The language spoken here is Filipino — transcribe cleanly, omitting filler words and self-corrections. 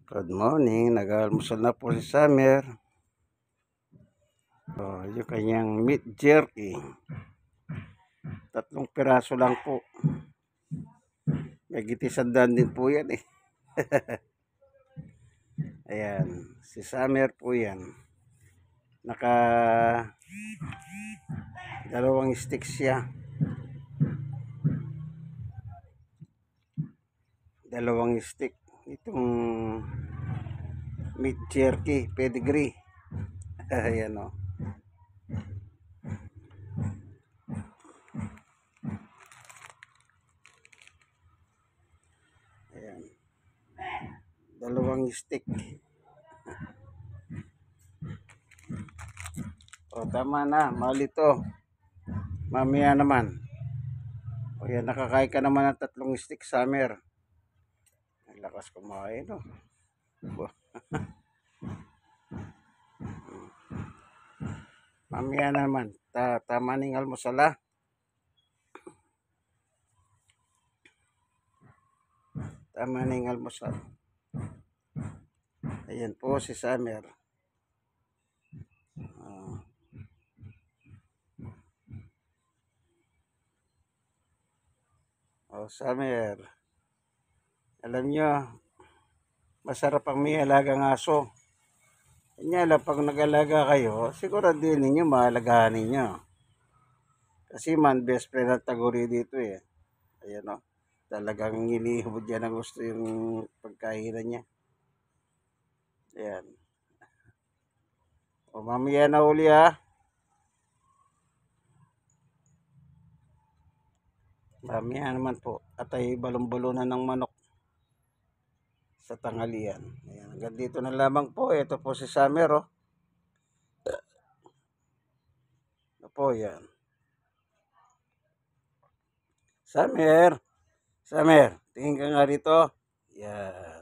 Good morning, nag-almusal na po si Summer. Yung kanyang meat jerky. 3 piraso lang po. May gitisandan din po yan eh. Ayan, si Summer po yan. Naka 2 sticks siya. 2 stick. Itong meat jerky, pedigree. Ayan o. Ayan. 2 stick. Tama na, malito. Mamaya naman. Ayan, nakakain ka naman ng 3 stick, Summer. Ang lakas kumain, no? Mamaya naman. Tama ning almusal, ah. Tama ning almusal. Ayan po si Summer. Summer. Alam nyo, masarap ang may alagang aso. Kanya lang, pag nag-alaga kayo, siguro din ninyo mahalagahan ninyo. Kasi man, best friend at taguri dito eh. Ayan o. Talagang inihubod yan ang gusto yung pagkainan niya. Ayan. Mamaya na uli, ha. Mamaya naman po. At ay balon-balonan ng manok sa tanghalian. Ayan. Hanggang dito na lamang po. Ito po si Summer, oh. Ito po, yan. Summer. Summer, tingin ka nga rito. Yan.